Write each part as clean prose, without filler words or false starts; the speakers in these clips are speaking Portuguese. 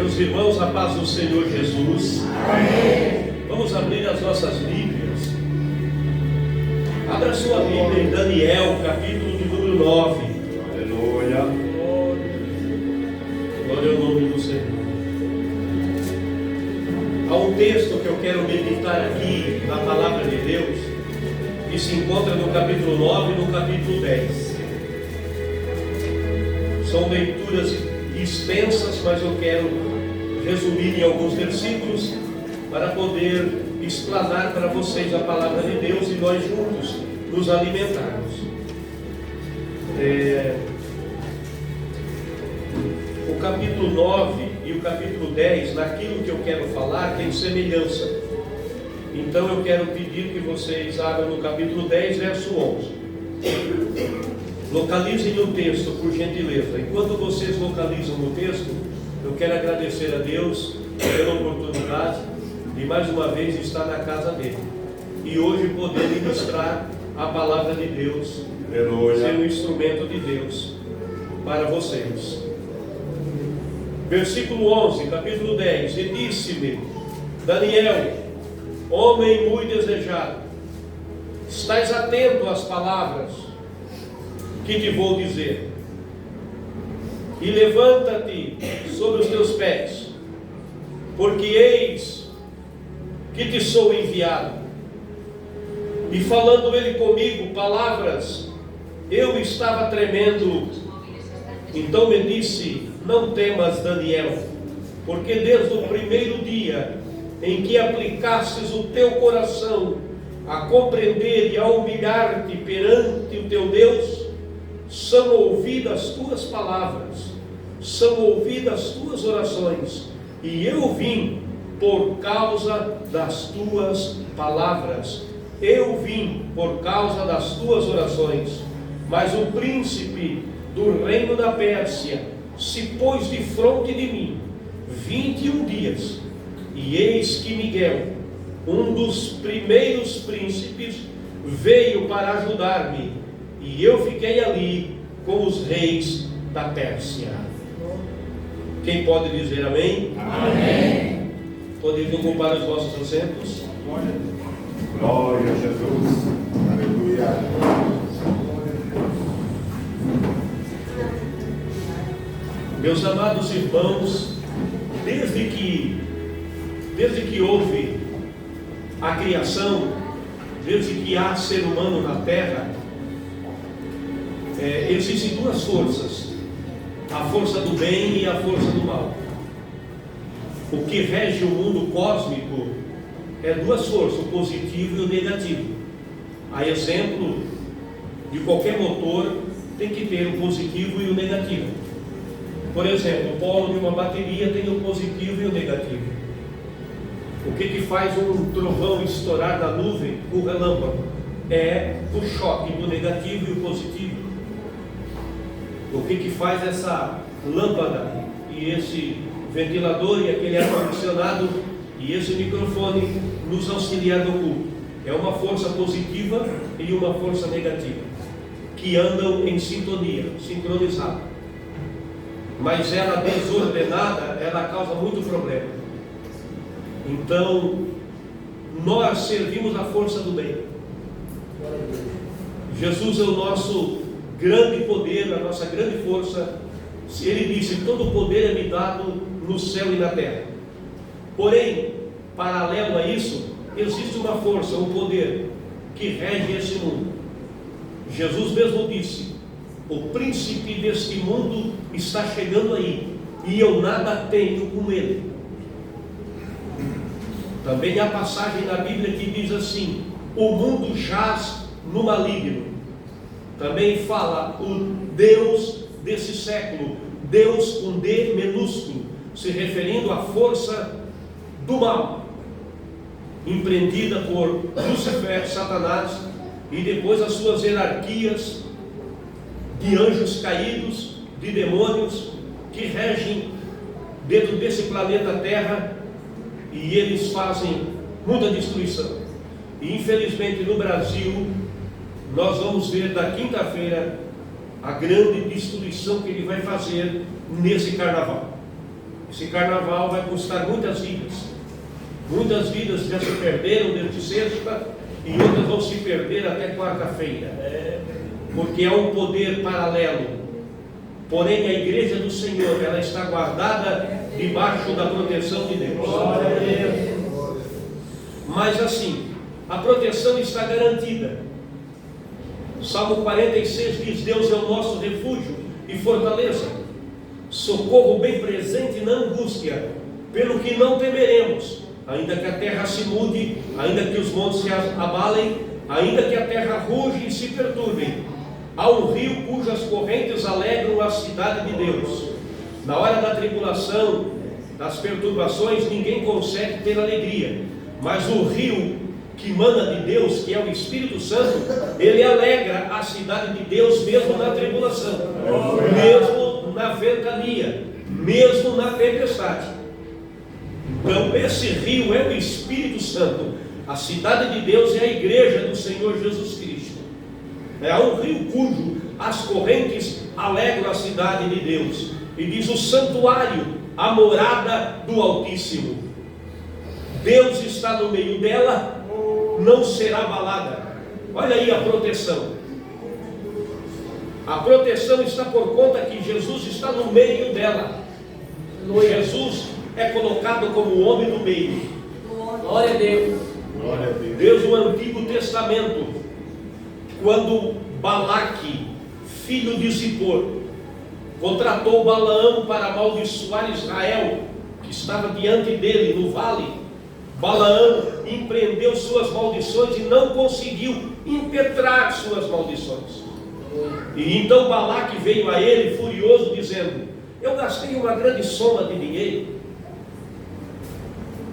Meus irmãos, a paz do Senhor Jesus. Amém. Vamos abrir as nossas Bíblias. Abra sua Bíblia em Daniel, capítulo de número 9. Aleluia. Glória ao nome do Senhor. Há um texto que eu quero meditar aqui na palavra de Deus, que se encontra no capítulo 9 e no capítulo 10. São leituras extensas, mas eu quero resumir em alguns versículos para poder explanar para vocês a palavra de Deus e nós juntos nos alimentarmos. O capítulo 9 e o capítulo 10, naquilo que eu quero falar, tem semelhança. Então eu quero pedir que vocês abram no capítulo 10, verso 11. Localizem o texto, por gentileza. Enquanto vocês localizam o texto, eu quero agradecer a Deus pela oportunidade de mais uma vez estar na casa dele e hoje poder ministrar a palavra de Deus, ser um instrumento de Deus para vocês. Versículo 11, capítulo 10. E disse-me: Daniel, homem muito desejado, estás atento às palavras que te vou dizer, e levanta-te sobre os teus pés, porque eis que te sou enviado. E falando ele comigo palavras, eu estava tremendo. Então me disse: não temas, Daniel, porque desde o primeiro dia em que aplicastes o teu coração a compreender e a humilhar-te perante o teu Deus, são ouvidas tuas palavras, são ouvidas tuas orações, e eu vim por causa das tuas palavras, eu vim por causa das tuas orações. Mas o príncipe do reino da Pérsia se pôs de fronte de mim 21 dias, e eis que Miguel, um dos primeiros príncipes, veio para ajudar-me, e eu fiquei ali com os reis da Pérsia. Quem pode dizer amém? Amém. Podem ocupar os vossos assentos. Glória a Jesus. Aleluia. Meus amados irmãos, desde que houve a criação, desde que há ser humano na terra, existem duas forças: a força do bem e a força do mal. O que rege o mundo cósmico é duas forças, o positivo e o negativo. A exemplo de qualquer motor, tem que ter o positivo e o negativo. Por exemplo, o polo de uma bateria tem o positivo e o negativo. O que faz um trovão estourar da nuvem, o relâmpago, é o choque do negativo e o positivo. O que faz essa lâmpada e esse ventilador e aquele ar-condicionado e esse microfone nos auxiliar no culto? É uma força positiva e uma força negativa, que andam em sintonia, sincronizada. Mas ela desordenada, ela causa muito problema. Então, nós servimos a força do bem. Jesus é o nosso grande poder, a nossa grande força. Ele disse: todo poder é me dado no céu e na terra. Porém, paralelo a isso, existe uma força, um poder que rege esse mundo. Jesus mesmo disse: o príncipe deste mundo está chegando aí, e eu nada tenho com ele. Também há passagem na Bíblia que diz assim: o mundo jaz no maligno. Também fala o Deus desse século, Deus com D minúsculo, se referindo à força do mal, empreendida por Lúcifer, Satanás, e depois as suas hierarquias de anjos caídos, de demônios, que regem dentro desse planeta Terra, e eles fazem muita destruição. E infelizmente no Brasil, nós vamos ver da quinta-feira a grande destruição que ele vai fazer nesse carnaval. Esse carnaval vai custar muitas vidas. Muitas vidas já se perderam desde sexta e outras vão se perder até quarta-feira. Porque é um poder paralelo. Porém, a igreja do Senhor, ela está guardada debaixo da proteção de Deus. Mas assim, a proteção está garantida. Salmo 46 diz: Deus é o nosso refúgio e fortaleza, socorro bem presente na angústia, pelo que não temeremos, ainda que a terra se mude, ainda que os montes se abalem, ainda que a terra ruge e se perturbe. Há um rio cujas correntes alegram a cidade de Deus. Na hora da tribulação, das perturbações, ninguém consegue ter alegria, mas o rio que emana de Deus, que é o Espírito Santo, ele alegra a cidade de Deus mesmo na tribulação, mesmo na ventania, mesmo na tempestade. Então esse rio é o Espírito Santo. A cidade de Deus é a igreja do Senhor Jesus Cristo. É um rio cujo as correntes alegram a cidade de Deus. E diz: o santuário, a morada do Altíssimo. Deus está no meio dela, não será abalada. Olha aí a proteção. A proteção está por conta que Jesus está no meio dela. Jesus é colocado como o homem no meio. Glória a Deus. Glória a Deus. Deus no Antigo Testamento, quando Balaque, filho de Zippor, contratou Balaão para amaldiçoar Israel, que estava diante dele no vale, Balaão empreendeu suas maldições e não conseguiu impetrar suas maldições. E então Balaque veio a ele furioso, dizendo: eu gastei uma grande soma de dinheiro,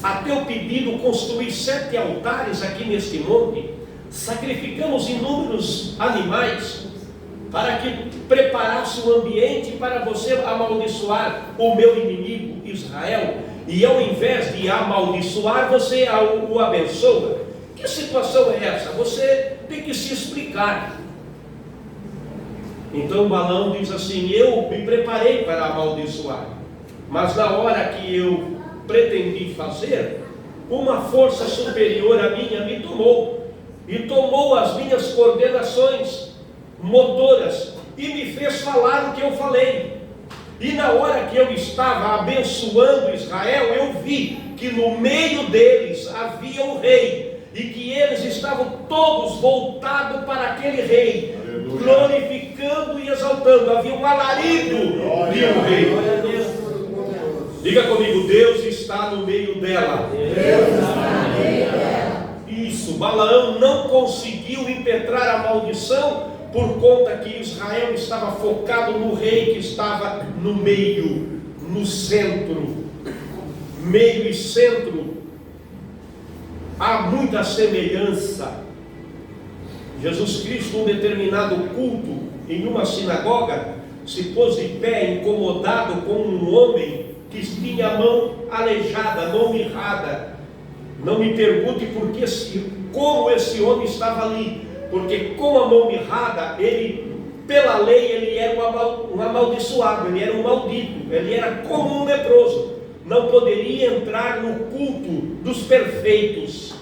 a teu pedido construí 7 altares aqui neste monte, sacrificamos inúmeros animais, para que preparasse o ambiente para você amaldiçoar o meu inimigo Israel, e ao invés de amaldiçoar, você o abençoa. Que situação é essa? Você tem que se explicar. Então Balaão diz assim: eu me preparei para amaldiçoar, mas na hora que eu pretendi fazer, uma força superior à minha me tomou, e tomou as minhas coordenações motoras, e me fez falar o que eu falei. E na hora que eu estava abençoando Israel, eu vi que no meio deles havia um rei, e que eles estavam todos voltados para aquele rei, aleluia, glorificando e exaltando. Havia um alarido de um rei. Diga comigo: Deus está no meio dela. Deus está no meio dela. Isso. Balaão não conseguiu impetrar a maldição por conta que Israel estava focado no rei que estava no meio, no centro. Meio e centro. Há muita semelhança. Jesus Cristo, num determinado culto, em uma sinagoga, se pôs de pé, incomodado com um homem que tinha a mão aleijada, a mão mirrada. Não me pergunte como esse homem estava ali, porque com a mão mirrada, ele, pela lei, ele era um amaldiçoado, ele era um maldito, ele era como um leproso, não poderia entrar no culto dos perfeitos.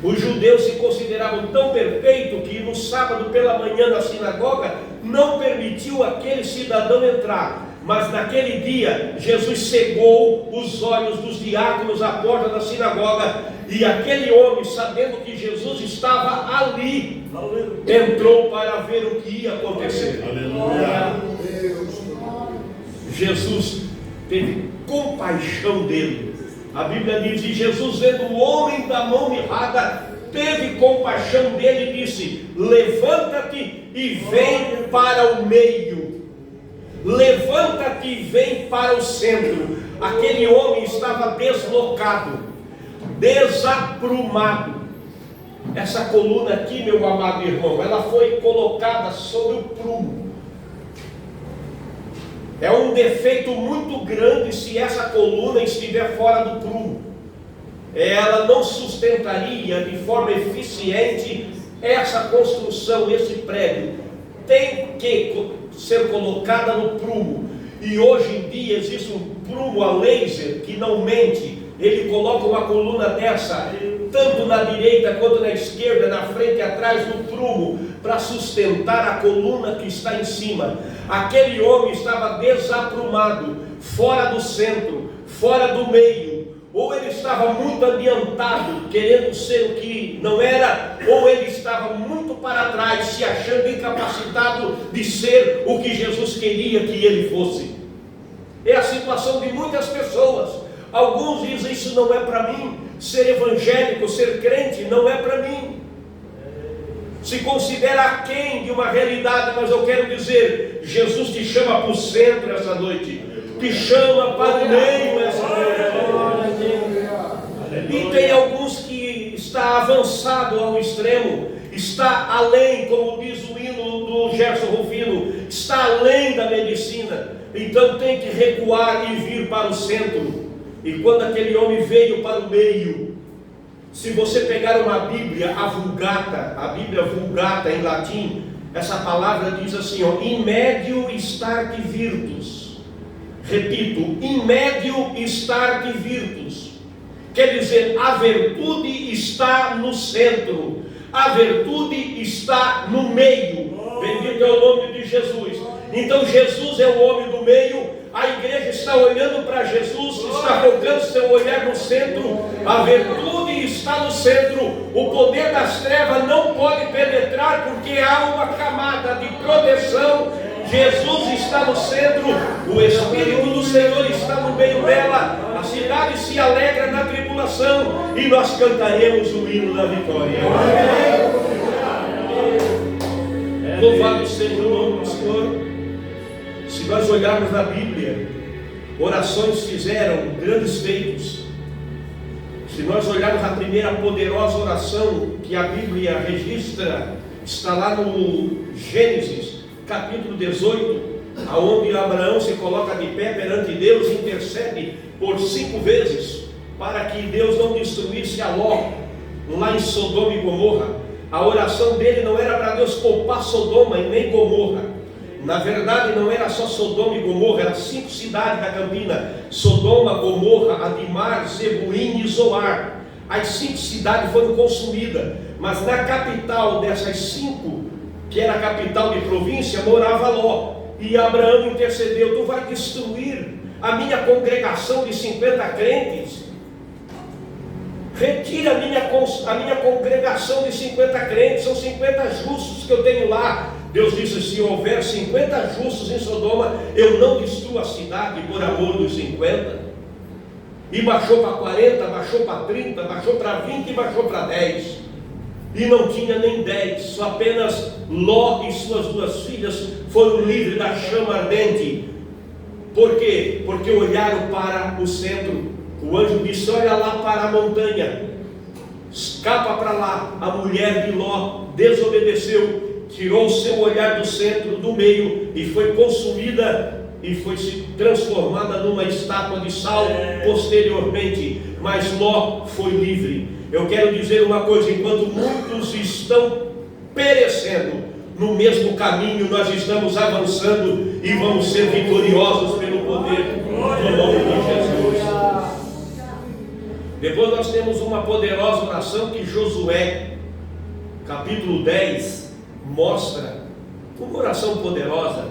Os judeus se consideravam tão perfeitos que no sábado pela manhã na sinagoga não permitiu aquele cidadão entrar. Mas naquele dia Jesus cegou os olhos dos diáconos à porta da sinagoga, e aquele homem, sabendo que Jesus estava ali, entrou para ver o que ia acontecer. Aleluia. Jesus teve compaixão dele. A Bíblia diz: e Jesus, vendo o homem da mão mirrada, teve compaixão dele e disse: levanta-te e vem para o meio. Levanta-te e vem para o centro. Aquele homem estava deslocado, desaprumado. Essa coluna aqui, meu amado irmão, ela foi colocada sobre o prumo. É um defeito muito grande se essa coluna estiver fora do prumo. Ela não sustentaria de forma eficiente essa construção, esse prédio. Tem que ser colocada no prumo. E E hoje em dia existe um prumo a laser que não mente. Ele coloca uma coluna dessa, tanto na direita quanto na esquerda, na frente e atrás do prumo, para sustentar a coluna que está em cima. Aquele homem estava desaprumado, fora do centro, fora do meio. Ou ele estava muito adiantado, querendo ser o que não era, ou ele estava muito para trás, se achando incapacitado de ser o que Jesus queria que ele fosse. É a situação de muitas pessoas. Alguns dizem: isso não é para mim, ser evangélico, ser crente não é para mim. Se considera aquém de uma realidade, mas eu quero dizer, Jesus te chama para o centro essa noite, te chama para o meio essa noite. E tem alguns que está avançado ao extremo, está além, como diz o hino do Gerson Rufino, está além da medicina, então tem que recuar e vir para o centro. E quando aquele homem veio para o meio, se você pegar uma Bíblia, a Bíblia Vulgata em latim, essa palavra diz assim, ó, in medio starte virtus. Repito, in medio starte virtus. Quer dizer, a virtude está no centro, a virtude está no meio. Bendito é o nome de Jesus. Então Jesus é o homem do meio. A igreja está olhando para Jesus, está colocando seu olhar no centro, a virtude está no centro, o poder das trevas não pode penetrar, porque há uma camada de proteção. Jesus está no centro, o Espírito do Senhor está no meio dela, a cidade se alegra na tribulação, e nós cantaremos o hino da vitória. Louvado seja o nome do Senhor. Se nós olharmos na Bíblia, orações fizeram grandes feitos. Se nós olharmos a primeira poderosa oração que a Bíblia registra, está lá no Gênesis, capítulo 18, aonde Abraão se coloca de pé perante Deus e intercede por 5 vezes, para que Deus não destruísse a Ló, lá em Sodoma e Gomorra. A oração dele não era para Deus poupar Sodoma e nem Gomorra. Na verdade não era só Sodoma e Gomorra, eram 5 cidades da Campina: Sodoma, Gomorra, Adimar, Zeboim e Zoar. As 5 cidades foram consumidas, mas na capital dessas 5, que era a capital de província, morava Ló. E Abraão intercedeu: tu vai destruir a minha congregação de 50 crentes? Retira a minha congregação de 50 crentes, são 50 justos que eu tenho lá. Deus disse: se houver 50 justos em Sodoma, eu não destruo a cidade por amor dos 50. E baixou para 40, baixou para 30, baixou para 20 e baixou para 10. E não tinha nem 10, só apenas Ló e suas 2 filhas foram livres da chama ardente. Por quê? Porque olharam para o centro. O anjo disse: olha lá para a montanha, escapa para lá. A mulher de Ló desobedeceu, tirou o seu olhar do centro, do meio, e foi consumida e foi se transformada numa estátua de sal posteriormente. Mas Ló foi livre. Eu quero dizer uma coisa: enquanto muitos estão perecendo, no mesmo caminho nós estamos avançando e vamos ser vitoriosos pelo poder do nome de Jesus. Depois nós temos uma poderosa oração que Josué, capítulo 10, mostra uma oração poderosa.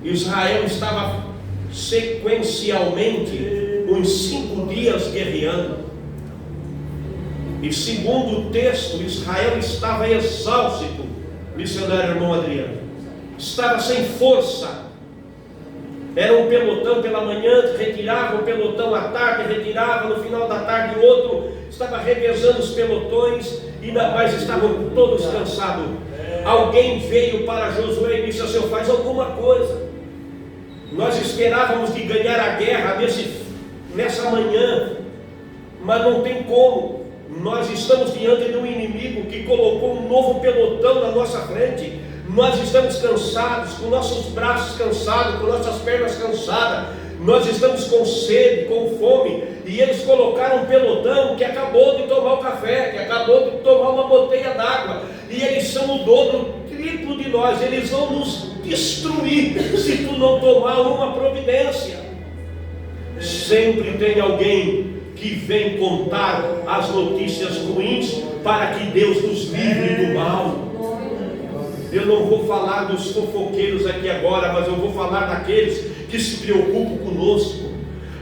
Israel estava sequencialmente uns 5 dias guerreando, e segundo o texto, Israel estava exausto, missionário irmão Adriano, estava sem força. Era um pelotão pela manhã, retirava um pelotão à tarde, retirava no final da tarde outro, estava revezando os pelotões, mas estavam todos cansados. Alguém veio para Josué e disse assim: faz alguma coisa. Nós esperávamos de ganhar a guerra nessa manhã, mas não tem como. Nós estamos diante de um inimigo que colocou um novo pelotão na nossa frente. Nós estamos cansados, com nossos braços cansados, com nossas pernas cansadas. Nós estamos com sede, com fome. E eles colocaram um pelotão que acabou de tomar o café, que acabou de tomar uma botella d'água. E eles são o dobro, o triplo de nós. Eles vão nos destruir se tu não tomar uma providência. Sempre tem alguém que vem contar as notícias ruins para que Deus nos livre do mal. Eu não vou falar dos fofoqueiros aqui agora, mas eu vou falar daqueles que se preocupam conosco,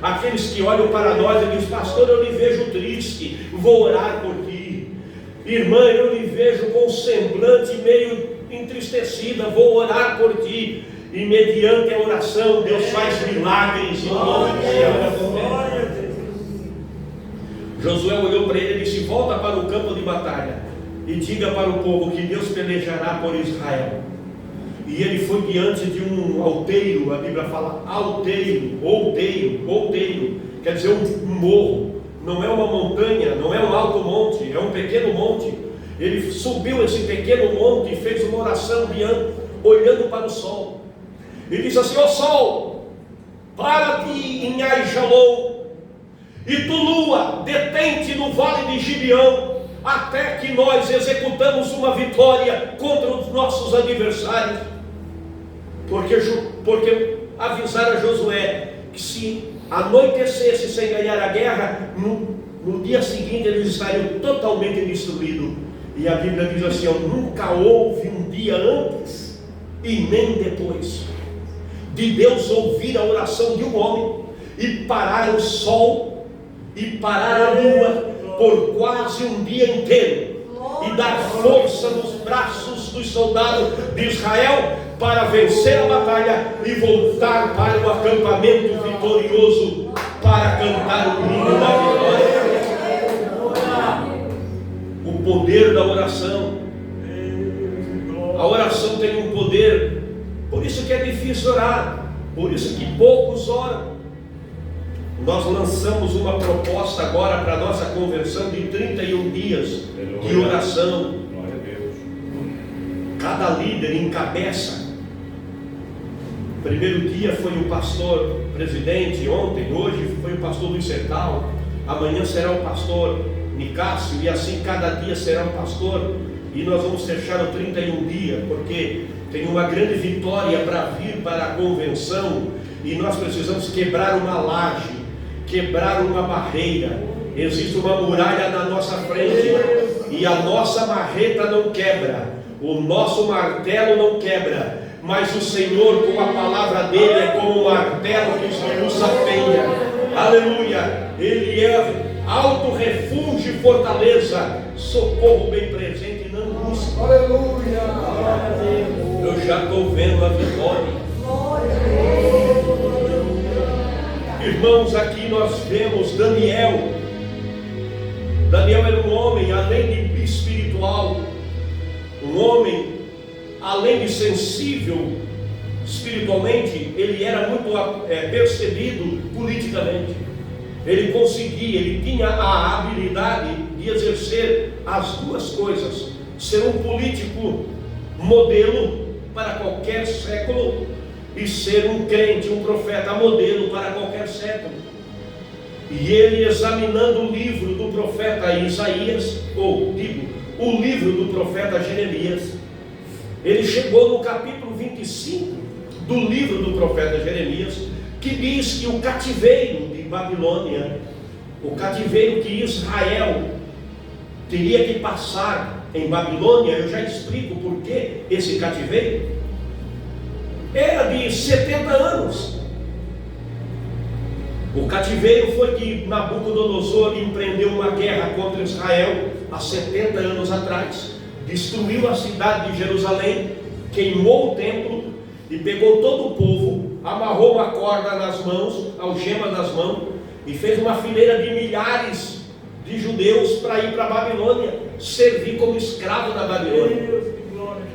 aqueles que olham para nós e dizem: pastor, eu lhe vejo triste, vou orar por ti. Irmã, eu lhe vejo com um semblante meio entristecida, vou orar por ti. E mediante a oração, Deus faz milagres em nome do Senhor. Josué olhou para ele e disse: volta para o campo de batalha e diga para o povo que Deus pelejará por Israel. E ele foi diante de um alteiro, a Bíblia fala alteiro, outeiro, quer dizer um morro, não é uma montanha, não é um alto monte, é um pequeno monte. Ele subiu esse pequeno monte e fez uma oração olhando para o sol. E disse assim: ó sol, para-te em Aijalon, e tu lua, detente no vale de Gibeão, até que nós executamos uma vitória contra os nossos adversários. Porque avisaram a Josué que se anoitecesse sem ganhar a guerra, no dia seguinte eles estariam totalmente destruídos. E a Bíblia diz assim: ó, nunca houve um dia antes e nem depois de Deus ouvir a oração de um homem e parar o sol e parar a lua por quase um dia inteiro e dar força nos braços dos soldados de Israel para vencer a batalha e voltar para o acampamento vitorioso para cantar o hino da vitória. O poder da oração. A oração tem um poder. Por isso que é difícil orar, por isso que poucos oram. Nós lançamos uma proposta agora para a nossa conversão de 31 dias de oração. Cada líder encabeça. O primeiro dia foi o pastor presidente, ontem, hoje foi o pastor Luiz Sertal, amanhã será o pastor Nicásio, e assim cada dia será um pastor. E nós vamos fechar o 31 dias, porque tem uma grande vitória para vir para a convenção, e nós precisamos quebrar uma laje, quebrar uma barreira. Existe uma muralha na nossa frente, e a nossa marreta não quebra, o nosso martelo não quebra, mas o Senhor, com a palavra dele, é como um martelo que esmiuça a penha. Aleluia! Ele é alto refúgio e fortaleza, socorro bem presente na angústia. Aleluia! Eu já estou vendo a vitória. Irmãos, aqui nós vemos Daniel. Daniel era um homem, além de espiritual, um homem, além de sensível espiritualmente, ele era muito percebido politicamente. Ele conseguia, ele tinha a habilidade de exercer as duas coisas: ser um político modelo para qualquer século e ser um crente, um profeta modelo para qualquer século. E ele, examinando o livro do profeta Isaías, o livro do profeta Jeremias, ele chegou no capítulo 25 do livro do profeta Jeremias, que diz que o cativeiro de Babilônia, o cativeiro que Israel teria que passar em Babilônia, eu já explico por que esse cativeiro, era de 70 anos. O cativeiro foi que Nabucodonosor empreendeu uma guerra contra Israel há 70 anos atrás, destruiu a cidade de Jerusalém, queimou o templo e pegou todo o povo, amarrou uma corda nas mãos, algema nas mãos, e fez uma fileira de milhares de judeus para ir para a Babilônia, servir como escravo na Babilônia.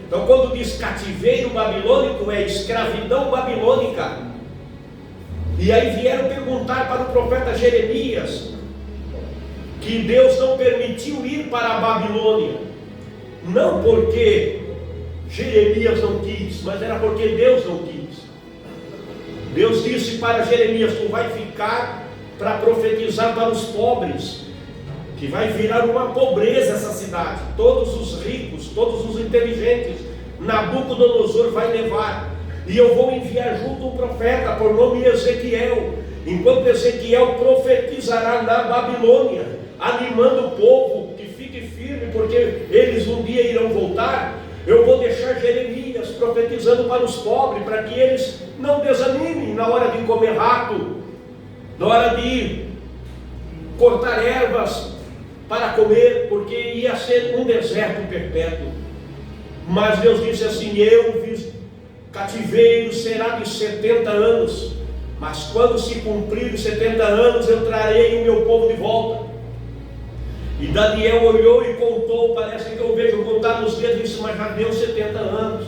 Então, quando diz cativeiro babilônico, é escravidão babilônica. E aí vieram perguntar para o profeta Jeremias que Deus não permitiu ir para a Babilônia, não porque Jeremias não quis, mas era porque Deus não quis. Deus disse para Jeremias: tu vai ficar para profetizar para os pobres, que vai virar uma pobreza essa cidade. Todos os ricos, todos os inteligentes, Nabucodonosor vai levar. e eu vou enviar junto um profeta por nome Ezequiel. Enquanto Ezequiel profetizará na Babilônia, animando o povo que fique firme, porque eles um dia irão voltar, eu vou deixar Jeremias profetizando para os pobres, para que eles não desanimem na hora de comer rato, na hora de cortar ervas para comer, porque ia ser um deserto perpétuo. Mas Deus disse assim: cativeiro será de 70 anos, mas quando se cumprir os 70 anos, eu trarei o meu povo de volta. E Daniel olhou e contou, parece que eu vejo contar nos dedos, e disse: mas já deu 70 anos.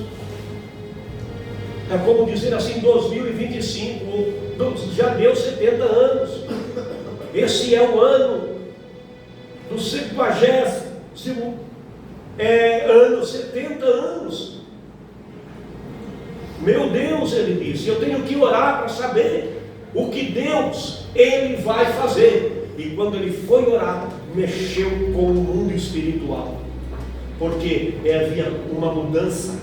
É como dizer assim, 2025, já deu 70 anos. Esse é o ano do 50º ano, 70 anos. Meu Deus, ele disse, eu tenho que orar para saber o que Deus, ele vai fazer. E quando ele foi orar, mexeu com o mundo espiritual, porque havia uma mudança,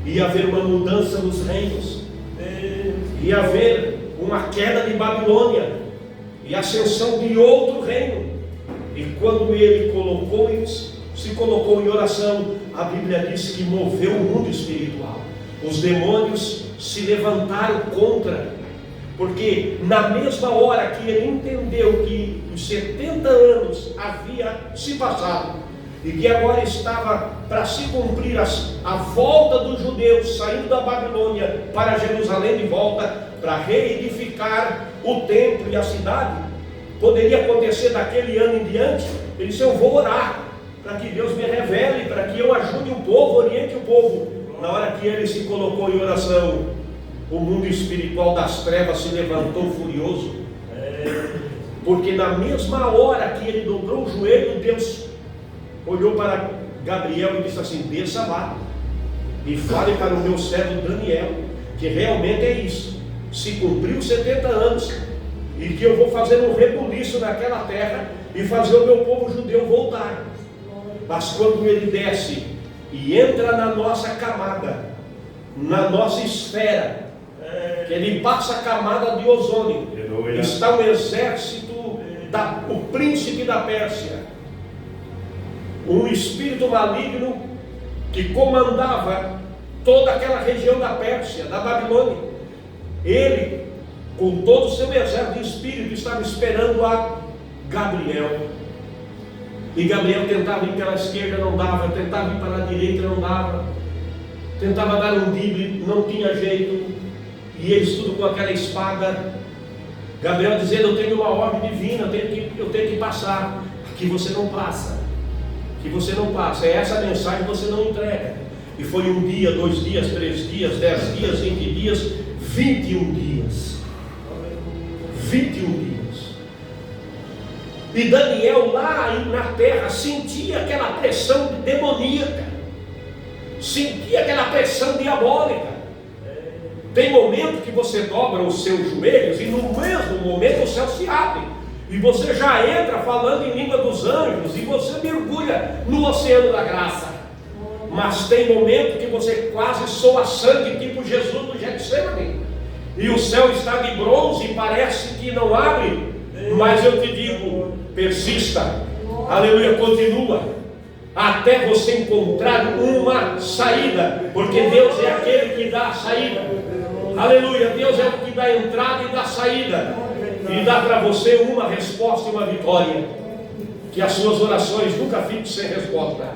ia haver uma mudança nos reinos, ia haver uma queda de Babilônia e ascensão de outro reino. E quando ele se colocou em oração, a Bíblia diz que moveu o mundo espiritual. Os demônios se levantaram contra, porque na mesma hora que ele entendeu que os 70 anos havia se passado e que agora estava para se cumprir a volta dos judeus saindo da Babilônia para Jerusalém de volta para reedificar o templo e a cidade, poderia acontecer daquele ano em diante. Ele disse: eu vou orar para que Deus me revele, para que eu ajude o povo, oriente o povo. Na hora que ele se colocou em oração, o mundo espiritual das trevas se levantou furioso, porque na mesma hora que ele dobrou o joelho, Deus olhou para Gabriel e disse assim: desça lá e fale para o meu servo Daniel, que realmente é isso, se cumpriu 70 anos, e que eu vou fazer um rebuliço naquela terra e fazer o meu povo judeu voltar. Mas quando ele desce e entra na nossa camada, na nossa esfera, que ele passa a camada de ozônio, está o exército, o príncipe da Pérsia, um espírito maligno que comandava toda aquela região da Pérsia, da Babilônia. Ele, com todo o seu exército de espírito, estava esperando a Gabriel. E Gabriel tentava ir pela esquerda, não dava, tentava ir para a direita, não dava, tentava dar um drible, não tinha jeito, e eles tudo com aquela espada. Gabriel dizendo: eu tenho uma ordem divina, eu tenho que passar. Aqui você não passa, aqui você não passa, é essa mensagem que você não entrega. E foi 1 dia, 2 dias, 3 dias, 10 dias, 20 dias, 21 dias. 21 dias. E Daniel lá na terra sentia aquela pressão demoníaca, sentia aquela pressão diabólica. Tem momento que você dobra os seus joelhos e no mesmo momento o céu se abre e você já entra falando em língua dos anjos e você mergulha no oceano da graça. Mas tem momento que você quase soa sangue, tipo Jesus no Getsemane, e o céu está de bronze e parece que não abre. Mas eu te digo, persista, aleluia, continua, até você encontrar uma saída, porque Deus é aquele que dá a saída, aleluia, Deus é o que dá a entrada e dá a saída, e dá para você uma resposta e uma vitória. Que as suas orações nunca fiquem sem resposta,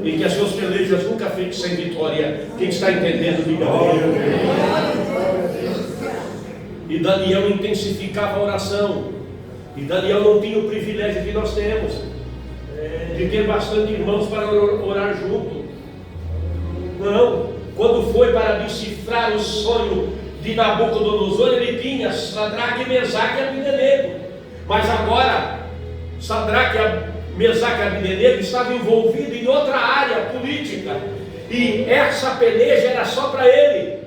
e que as suas pelejas nunca fiquem sem vitória. Quem está entendendo, diga amém. E Daniel intensificava a oração. E Daniel não tinha o privilégio que nós temos, de ter bastante irmãos para orar junto. Não, quando foi para decifrar o sonho de Nabucodonosor, ele tinha Sadraque, Mesaque e Abdenego. Mas agora, Sadraque, Mesaque e Abdenego estavam envolvidos em outra área política, e essa peleja era só para ele.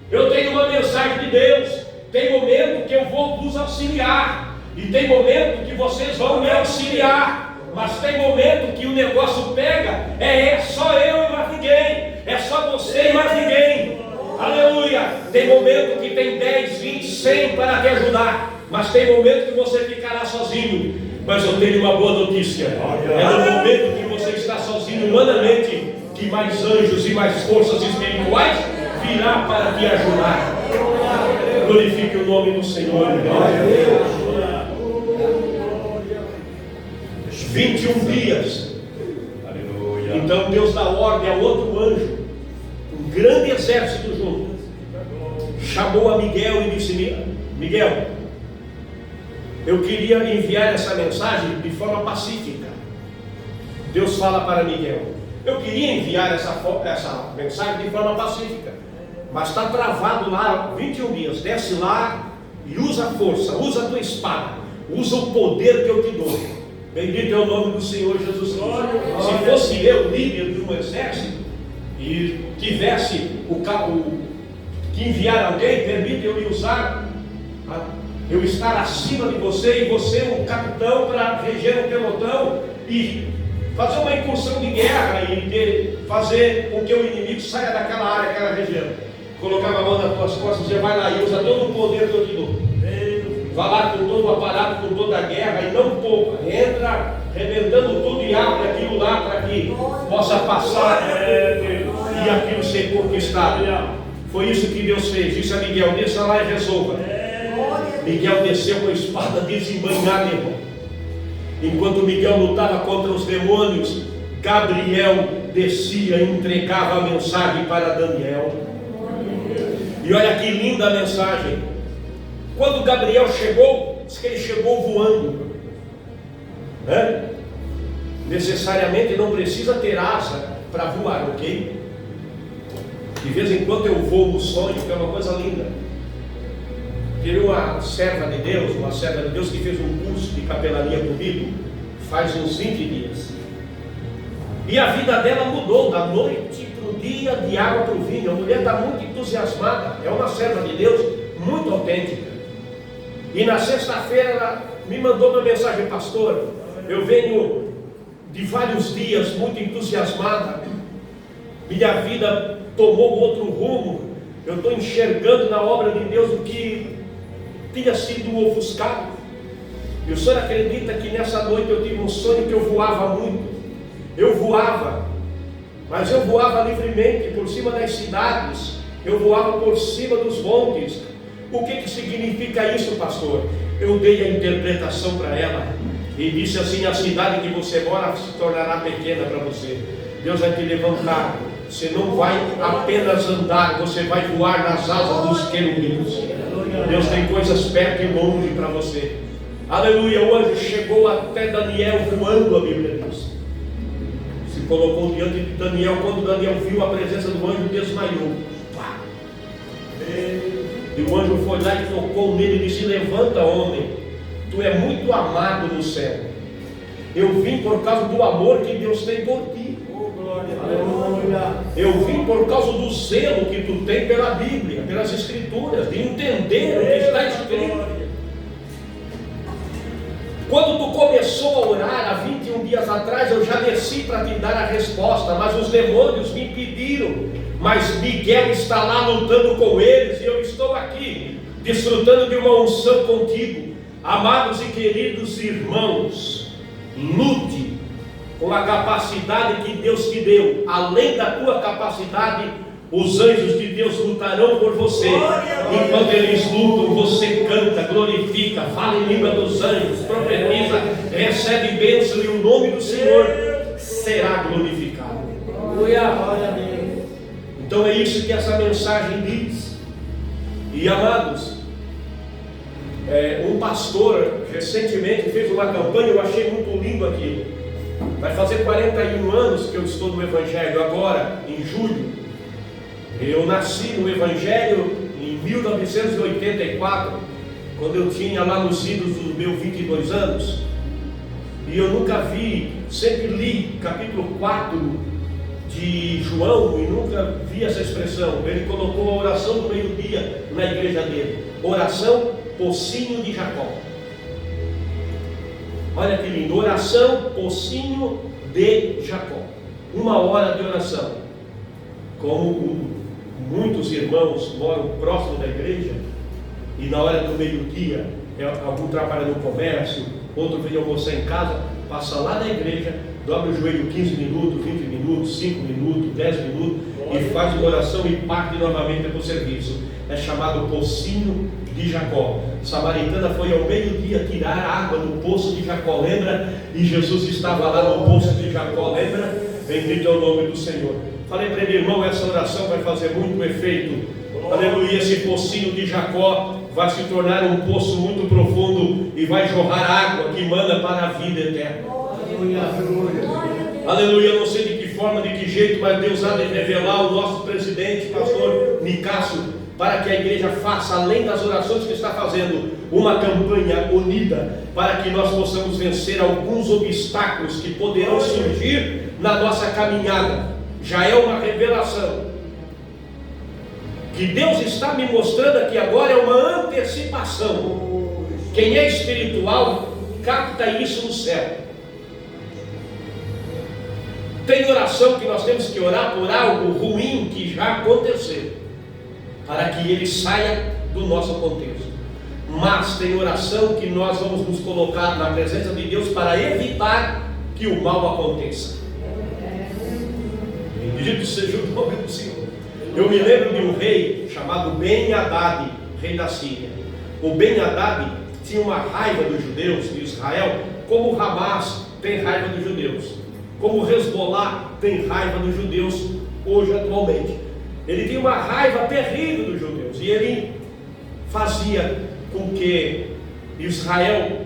Eu tenho uma mensagem de Deus, tem momento que eu vou vos auxiliar, e tem momento que vocês vão me auxiliar, mas tem momento que o negócio pega, é só eu e mais ninguém, é só você e mais ninguém. Aleluia! Tem momento que tem 10, 20, 100 para te ajudar, mas tem momento que você ficará sozinho. Mas eu tenho uma boa notícia: é no momento que você está sozinho humanamente que mais anjos e mais forças espirituais virá para te ajudar. Glorifique o nome do Senhor. 21 dias. Então Deus dá ordem a outro anjo, um grande exército junto, chamou a Miguel e disse: Miguel, eu queria enviar essa mensagem de forma pacífica. Deus fala para Miguel: eu queria enviar essa mensagem de forma pacífica, mas está travado lá 21 dias. Desce lá e usa a força, usa a tua espada, usa o poder que eu te dou. Bendito é o nome do Senhor Jesus Cristo. Se fosse eu líder de um exército e tivesse que enviar alguém, permite eu usar, eu estar acima de você e você o capitão para reger o pelotão e fazer uma incursão de guerra e fazer com que o inimigo saia daquela área, daquela região. Colocava a mão nas tuas costas e vai lá e usa todo o poder que eu te dou. Vai lá com todo o aparato, com toda a guerra e não poupa. Entra rebentando tudo e abre aquilo lá para que possa passar e aquilo ser conquistado. Foi isso que Deus fez. Disse a Miguel: desça lá e resolva. Miguel desceu com a espada desembanhada, irmão. Enquanto Miguel lutava contra os demônios, Gabriel descia e entregava a mensagem para Daniel. E olha que linda a mensagem. Quando Gabriel chegou, diz que ele chegou voando. Necessariamente não precisa ter asa para voar, ok? De vez em quando eu voo no sonho, que é uma coisa linda. Teve uma serva de Deus que fez um curso de capelania comigo faz uns 20 dias. E a vida dela mudou da noite para o dia, de água para o vinho. A mulher está muito entusiasmada, é uma serva de Deus muito autêntica. E na sexta-feira ela me mandou uma mensagem: pastor, eu venho de vários dias muito entusiasmada, minha vida tomou outro rumo, eu estou enxergando na obra de Deus o que tinha sido ofuscado. E o senhor acredita que nessa noite eu tive um sonho que eu voava muito? Eu voava, mas eu voava livremente por cima das cidades, eu voava por cima dos montes. O que significa isso, pastor? Eu dei a interpretação para ela e disse assim: a cidade que você mora se tornará pequena para você. Deus vai te levantar. Você não vai apenas andar, você vai voar nas asas dos querubins. Deus tem coisas perto e longe para você. Aleluia. O anjo chegou até Daniel voando, a Bíblia diz. Se colocou diante de Daniel. Quando Daniel viu a presença do anjo, desmaiou. E o anjo foi lá e tocou nele e disse: levanta, homem, tu é muito amado no céu. Eu vim por causa do amor que Deus tem por ti. Eu vim por causa do zelo que tu tem pela Bíblia, pelas Escrituras, de entender o que está escrito. Quando tu começou a orar há 21 dias atrás, eu já desci para te dar a resposta, mas os demônios me impediram. Mas Miguel está lá lutando com eles, e eu estou aqui desfrutando de uma unção contigo. Amados e queridos irmãos, lute com a capacidade que Deus te deu. Além da tua capacidade, os anjos de Deus lutarão por você. Enquanto eles lutam, você canta, glorifica, fala em língua dos anjos, profetiza, recebe bênção, e o nome do Senhor será glorificado. Então é isso que essa mensagem diz. E amados, um pastor recentemente fez uma campanha, eu achei muito lindo aquilo. Vai fazer 41 anos que eu estou no Evangelho agora, em julho. Eu nasci no Evangelho em 1984, quando eu tinha lá nos idos dos meus 22 anos. E eu nunca vi, sempre li capítulo 4 de João e nunca vi essa expressão. Ele colocou a oração do meio-dia na igreja dele. Oração Pocinho de Jacó. Olha que lindo, oração Pocinho de Jacó. 1 hora de oração. Como muitos irmãos moram próximo da igreja e na hora do meio-dia, algum trabalha no comércio, outro vem almoçar em casa, passa lá na igreja, dobra o joelho 15 minutos, 20 minutos, 5 minutos, 10 minutos e faz uma oração e parte novamente para o serviço. É chamado Pocinho de Jacó. Samaritana foi ao meio-dia tirar água do poço de Jacó, lembra? E Jesus estava lá no poço de Jacó, lembra? Bendito é o nome do Senhor. Falei para ele, irmão, essa oração vai fazer muito efeito. Aleluia, esse pocinho de Jacó vai se tornar um poço muito profundo e vai jorrar água que manda para a vida eterna. Aleluia, não sei de que forma, de que jeito, mas Deus há de revelar o nosso presidente, pastor Nicásio, para que a igreja faça, além das orações que está fazendo, uma campanha unida, para que nós possamos vencer alguns obstáculos que poderão surgir na nossa caminhada. Já é uma revelação que Deus está me mostrando aqui agora, é uma antecipação. Quem é espiritual capta isso no céu. Tem oração que nós temos que orar por algo ruim que já aconteceu, para que ele saia do nosso contexto. Mas tem oração que nós vamos nos colocar na presença de Deus para evitar que o mal aconteça. Bendito seja o nome do Senhor. Eu me lembro de um rei chamado Ben-Hadad, rei da Síria. O Ben-Hadad tinha uma raiva dos judeus de Israel, como o Hamas tem raiva dos judeus, como o Hezbollah tem raiva dos judeus hoje atualmente. Ele tinha uma raiva terrível dos judeus e ele fazia com que Israel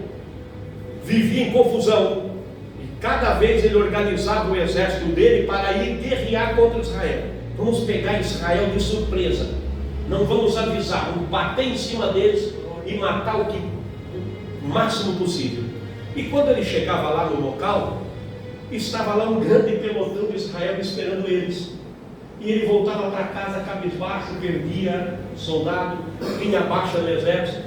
vivia em confusão. E cada vez ele organizava o exército dele para ir guerrear contra Israel. Vamos pegar Israel de surpresa, não vamos avisar, vamos bater em cima deles e matar o máximo possível. E quando ele chegava lá no local, estava lá um grande pelotão de Israel esperando eles. E ele voltava para casa cabisbaixo, perdia soldado, vinha abaixo do exército.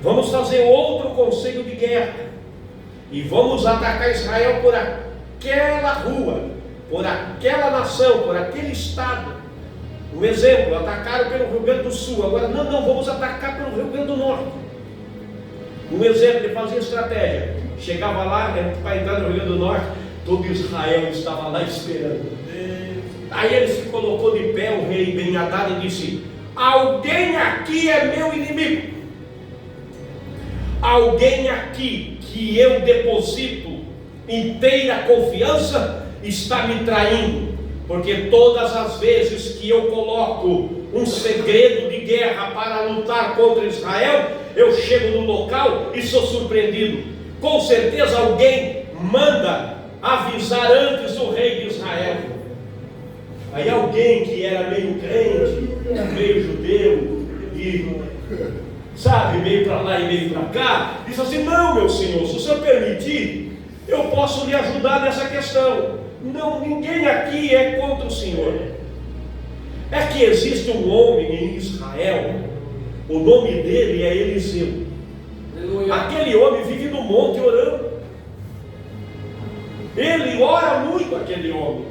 Vamos fazer outro conselho de guerra e vamos atacar Israel por aquela rua, por aquela nação, por aquele estado. Um exemplo, atacaram pelo Rio Grande do Sul, agora não, vamos atacar pelo Rio Grande do Norte. Um exemplo, ele fazia estratégia, chegava lá, para entrar no Rio Grande do Norte, todo Israel estava lá esperando. Aí ele se colocou de pé, o rei Ben-Hadad, e disse: alguém aqui é meu inimigo, alguém aqui que eu deposito inteira confiança está me traindo, porque todas as vezes que eu coloco um segredo de guerra para lutar contra Israel, eu chego no local e sou surpreendido. Com certeza alguém manda avisar antes o rei de Israel. Aí alguém que era meio crente, meio judeu, e sabe, meio para lá e meio para cá, disse assim: não, meu senhor, se o senhor permitir, eu posso lhe ajudar nessa questão. Não, ninguém aqui é contra o senhor. É que existe um homem em Israel, o nome dele é Eliseu. Aquele homem vive no monte orando. Ele ora muito, aquele homem.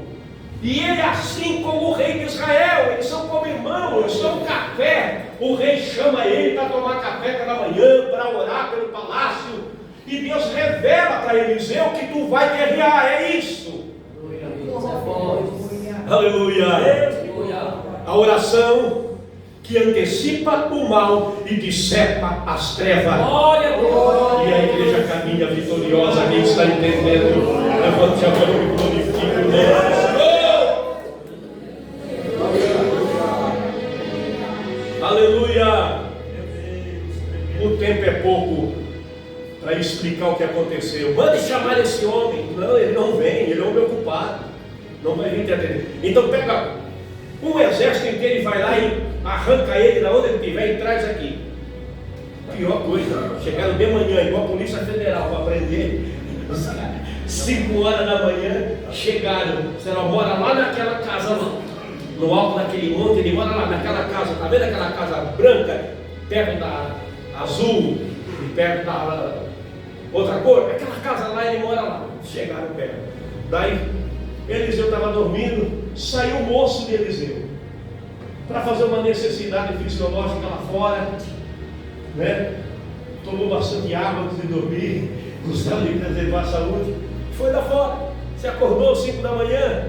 E ele, assim como o rei de Israel, eles são como irmãos, eles são café. O rei chama ele para tomar café pela manhã, para orar pelo palácio. E Deus revela para Eliseu que tu vai guerrear, é isso. Aleluia. A oração que antecipa o mal e dissipa as trevas. E a igreja caminha vitoriosa. Quem está entendendo, levante a mão e glorifique o nome do Senhor. Aleluia. O tempo é pouco para explicar o que aconteceu. Mande chamar esse homem. Não, ele não vem, ele é homem ocupado, não vai vir te atender. Então pega um exército inteiro e vai lá e arranca ele da onde ele estiver e traz aqui. Pior coisa, chegaram de manhã igual a Polícia Federal para prender os caras. 5 horas da manhã chegaram. Você não mora lá naquela casa lá, no alto daquele monte, ele mora lá naquela casa. Está vendo aquela casa branca perto da azul e perto da outra cor? Aquela casa lá, ele mora lá. Chegaram perto. Daí Eliseu estava dormindo, saiu o moço de Eliseu. para fazer uma necessidade fisiológica lá fora, né? Tomou bastante água antes de dormir, gostava de preservar a saúde, foi lá fora, se acordou às 5 da manhã,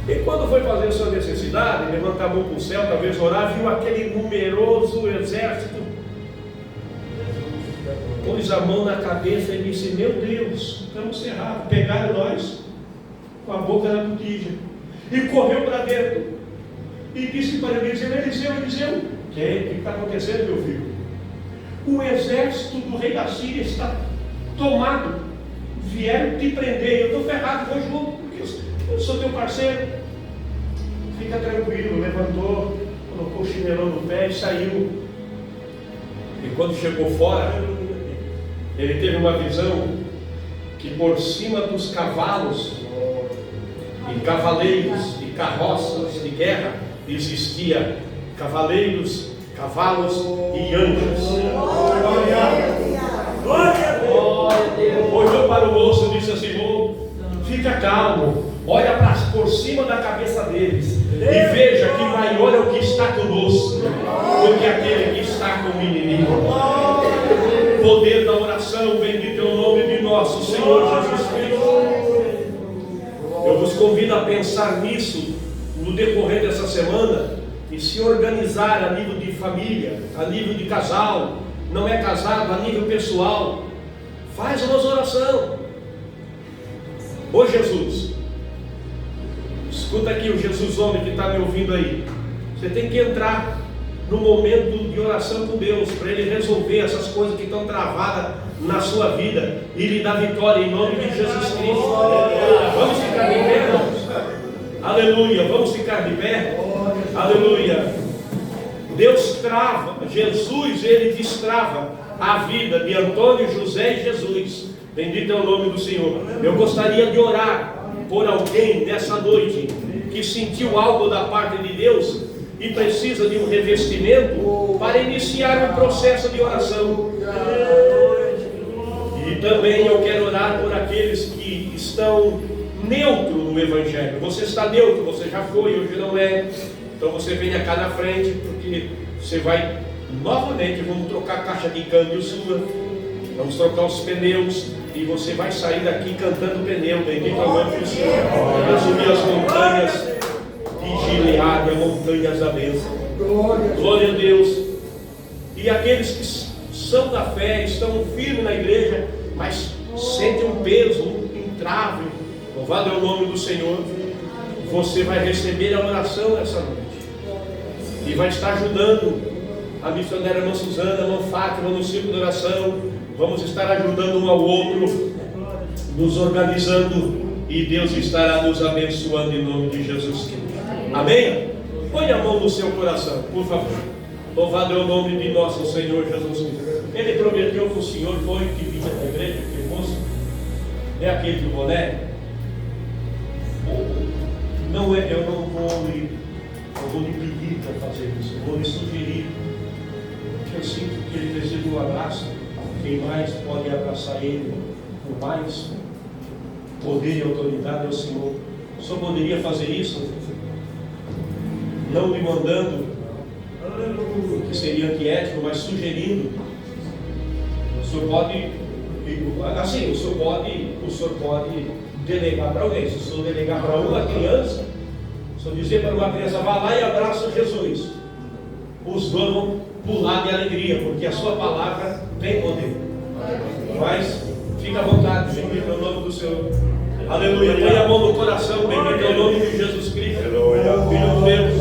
e quando foi fazer a sua necessidade, levantar a mão para o céu, talvez orar, viu aquele numeroso exército, pôs a mão na cabeça e disse: meu Deus, estamos cerrados, pegaram nós com a boca na botija, e correu para dentro, e disse para Eliseu: Eliseu, o que está acontecendo, meu filho? O exército do rei da Síria está tomado, vieram te prender, eu estou ferrado, vou junto, porque eu sou teu parceiro. Fica tranquilo, levantou, colocou o chinelão no pé e saiu. E quando chegou fora, ele teve uma visão que por cima dos cavalos e cavaleiros e carroças de guerra existia cavaleiros, cavalos e anjos. Olhou para o moço e disse assim: fica calmo, olha por cima da cabeça deles e veja que maior é o que está conosco do que aquele que está com o inimigo. Poder da oração, bendito é o nome de nosso Senhor Jesus Cristo. Eu vos convido a pensar nisso no decorrer dessa semana e se organizar a nível de família, a nível de casal, não é casado, a nível pessoal. Faz uma oração. Ô Jesus, escuta aqui o Jesus homem que está me ouvindo aí. Você tem que entrar no momento de oração com Deus, para Ele resolver essas coisas que estão travadas na sua vida e lhe dar vitória em nome de Jesus Cristo. Vamos ficar de pé, irmãos? Aleluia, vamos ficar de pé? Aleluia. Deus trava, Jesus, Ele destrava a vida de Antônio, José e Jesus. Bendito é o nome do Senhor. Eu gostaria de orar por alguém nessa noite que sentiu algo da parte de Deus e precisa de um revestimento para iniciar um processo de oração. E também eu quero orar por aqueles que estão neutros no Evangelho. Você está neutro, você já foi, hoje não é. Então você venha cá na frente, porque você vai novamente, vamos trocar a caixa de câmbio sua, vamos trocar os pneus, e você vai sair daqui cantando pneu. Bendito é o nome do Senhor. Eu subir as montanhas de Gileade, montanhas da bênção. Glória a Deus. E aqueles que são da fé, estão firmes na igreja, mas sentem um peso, um entrave, louvado é o nome do Senhor. Você vai receber a oração nessa noite e vai estar ajudando a missionária irmã Suzana, a irmã Fátima no círculo de oração. Vamos estar ajudando um ao outro, nos organizando, e Deus estará nos abençoando em nome de Jesus Cristo. Amém? Põe a mão no seu coração, por favor. Louvado é o nome de nosso Senhor Jesus Cristo. Ele prometeu que o Senhor foi que vinha da igreja, que moço é aquele do boné. Não é, eu não vou lhe pedir para fazer isso, eu vou lhe sugerir, que eu sinto que ele precisa de um abraço. Quem mais pode abraçar ele com mais poder e autoridade é o Senhor. O Senhor poderia fazer isso, não me mandando, que seria antiético, mas sugerindo. O Senhor pode, assim, o Senhor pode delegar para alguém. Se o Senhor delegar para uma criança, se eu dizer para uma criança: vá lá e abraça Jesus, os dois vão pular de alegria, porque a sua palavra tem poder. Mas fica à vontade, bendito é o nome do Senhor. Aleluia. Põe a mão no coração, bendito é o nome de Jesus Cristo, Filho de Deus.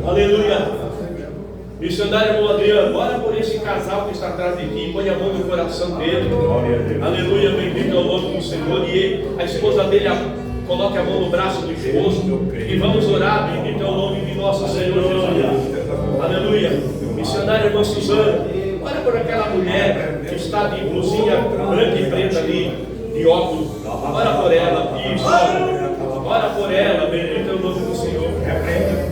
Aleluia. Missionário irmão Adriano, ora por esse casal que está atrás de ti, põe a mão no coração dele. Aleluia, bendito é o nome do Senhor. E ele, a esposa dele, coloque a mão no braço do esposo e vamos orar, bendito é o nome de nosso Senhor Jesus. Aleluia. Missionário irmã Suzana, olha por aquela mulher que está de blusinha branca e preta ali, de óculos. Ora por ela, isso. Ora por ela, bendito é o nome do Senhor.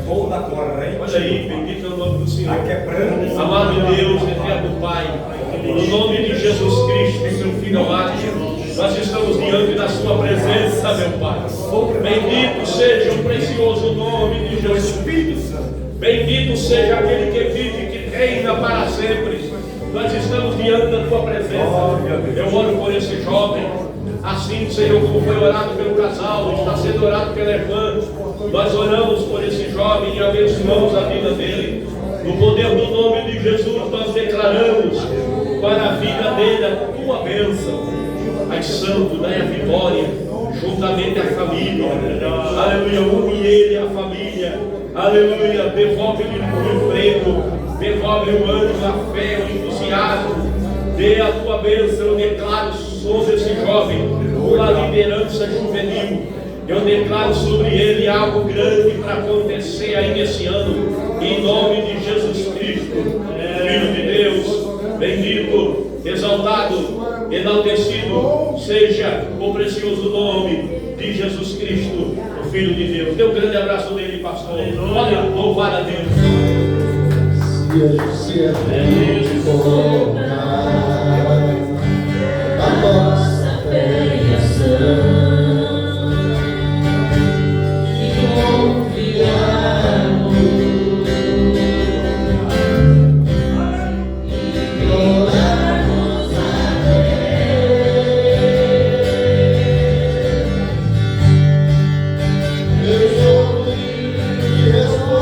Olha aí, bendito é o nome do Senhor. Amado Deus, eterno Pai, no nome de Jesus Cristo, seu Filho amado, nós estamos diante da sua presença. graça, meu Pai. Bendito seja o precioso nome de Jesus. Espírito Santo. Bendito seja aquele que vive, que reina para sempre. Nós estamos diante da tua presença. Eu oro por esse jovem. Assim, Senhor, como foi orado pelo casal, está sendo orado pela irmã. Nós oramos por esse jovem e abençoamos a vida dele. No poder do nome de Jesus, nós declaramos para a vida dele a tua bênção. Pai Santo, dai a vitória, juntamente a família. Aleluia, une ele a família. Aleluia, devolve-lhe o emprego, devolve o ânimo, a fé, o entusiasmo. Dê a tua bênção, eu declaro sobre esse jovem uma liderança juvenil. Eu declaro sobre ele algo grande para acontecer ainda esse ano, em nome de Jesus Cristo, Filho de Deus, bendito, exaltado, enaltecido seja o precioso nome de Jesus Cristo, o Filho de Deus. Dê um grande abraço dele, pastor. Olha, louvar a Deus. Se a gente colocar a nossa fé em ação e confiarmos e orarmos a Deus, Deus ouve e responde.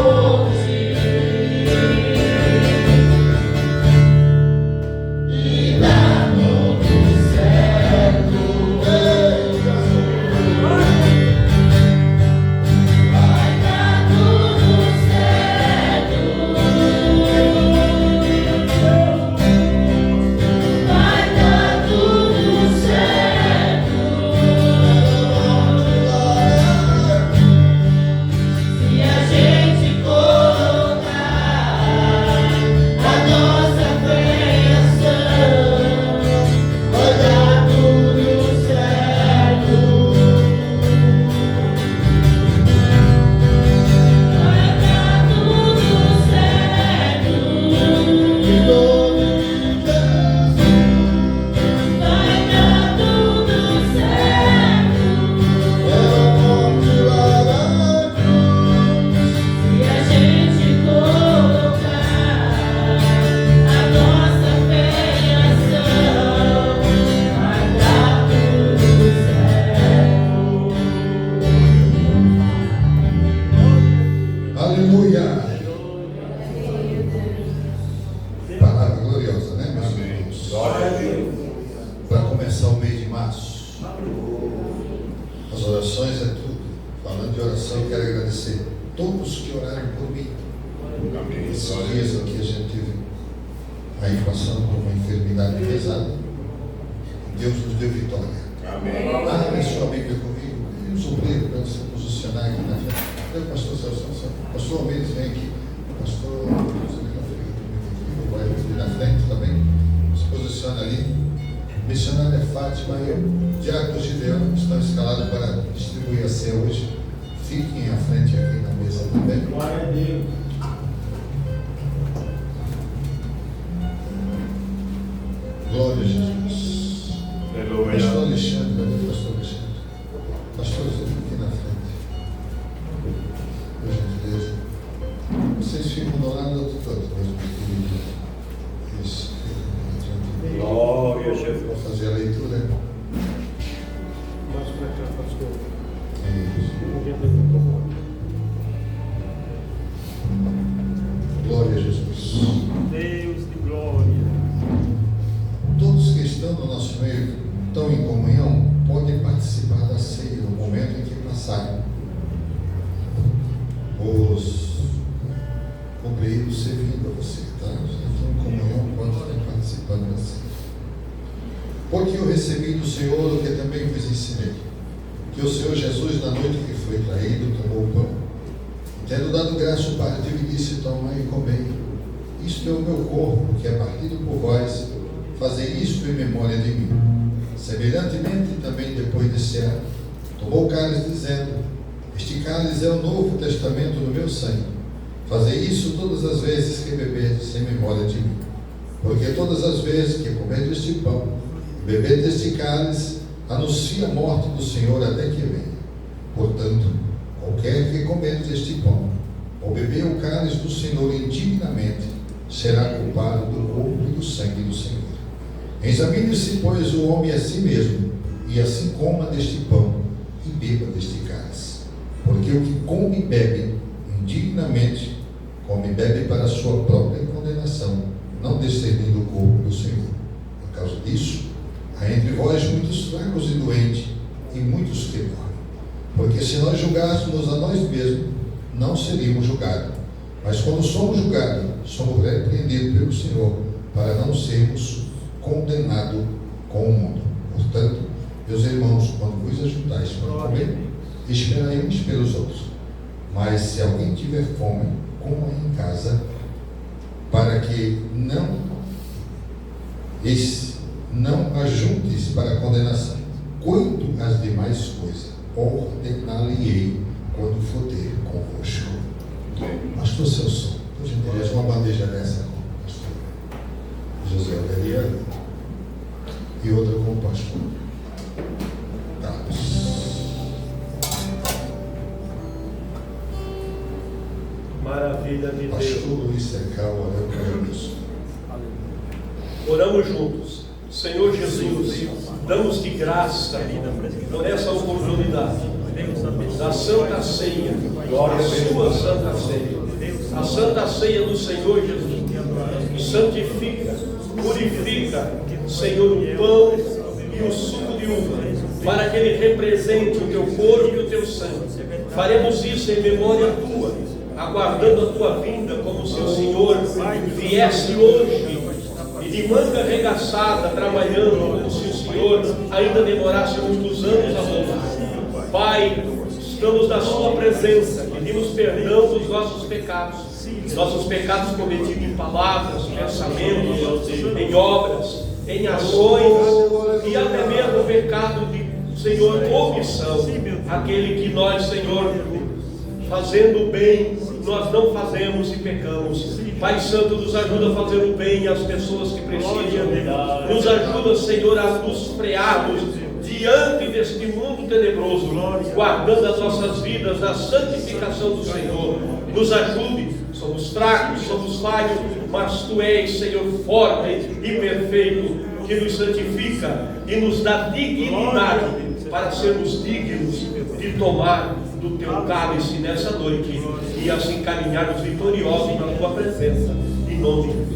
Porque eu recebi do Senhor o que também vos ensinei, que o Senhor Jesus, na noite que foi traído, tomou o pão, e tendo dado graça ao Pai, disse: tomai e comei, isto é o meu corpo, que é partido por vós, fazei isto em memória de mim. Semelhantemente, também depois de cear, tomou o cálice, dizendo: este cálice é o novo testamento no meu sangue, fazei isso todas as vezes que beberdes em memória de mim. Porque todas as vezes que comerdes este pão, beber deste cálice, anuncia a morte do Senhor até que venha. Portanto, qualquer que comer deste pão, ou beber o cálice do Senhor indignamente, será culpado do corpo e do sangue do Senhor. Examine-se, pois, o homem a si mesmo, e assim coma deste pão e beba deste cálice. Porque o que come e bebe indignamente, come e bebe para a sua própria condenação, não discernindo o corpo do Senhor. Por causa disso, há entre vós muitos fracos e doentes, e muitos que morrem. Porque se nós julgássemos a nós mesmos, não seríamos julgados. Mas quando somos julgados, somos repreendidos pelo Senhor, para não sermos condenados com o mundo. Portanto, meus irmãos, quando vos ajuntais para comer, esperai uns pelos outros. Mas se alguém tiver fome, coma em casa, para que não ajuntes para a condenação. Quanto às demais coisas, ordená-lhe-ei quando for ter convosco. Pastor Celso, por gentileza, uma bandeja dessa com o pastor José Aureliano e outra com o pastor Carlos. Maravilha de Deus. Pastor Luiz Secal, orando. Oramos juntos. Senhor Jesus, damos-te graça por essa oportunidade da Santa Ceia, a sua Santa Ceia, a Santa Ceia do Senhor Jesus. Santifica, purifica, Senhor, o pão e o suco de uva, para que ele represente o teu corpo e o teu sangue. Faremos isso em memória tua, aguardando a tua vinda, como se o Senhor viesse hoje e de manga arregaçada, trabalhando, como se o Senhor ainda demorasse muitos anos a voltar. Pai, estamos na sua presença, pedimos perdão dos nossos pecados cometidos em palavras, pensamentos, em obras, em ações, e até mesmo o pecado de, Senhor, omissão, aquele que nós, Senhor, fazendo o bem, nós não fazemos e pecamos. Pai Santo, nos ajuda a fazer o bem às pessoas que precisam. Nos ajuda, Senhor, a nos frearmos diante deste mundo tenebroso, guardando as nossas vidas na santificação do Senhor. Nos ajude, somos fracos, somos falhos, mas Tu és, Senhor, forte e perfeito, que nos santifica e nos dá dignidade para sermos dignos de tomar do Teu cálice nessa noite e assim caminharmos vitoriosos na Tua presença, em nome de Jesus.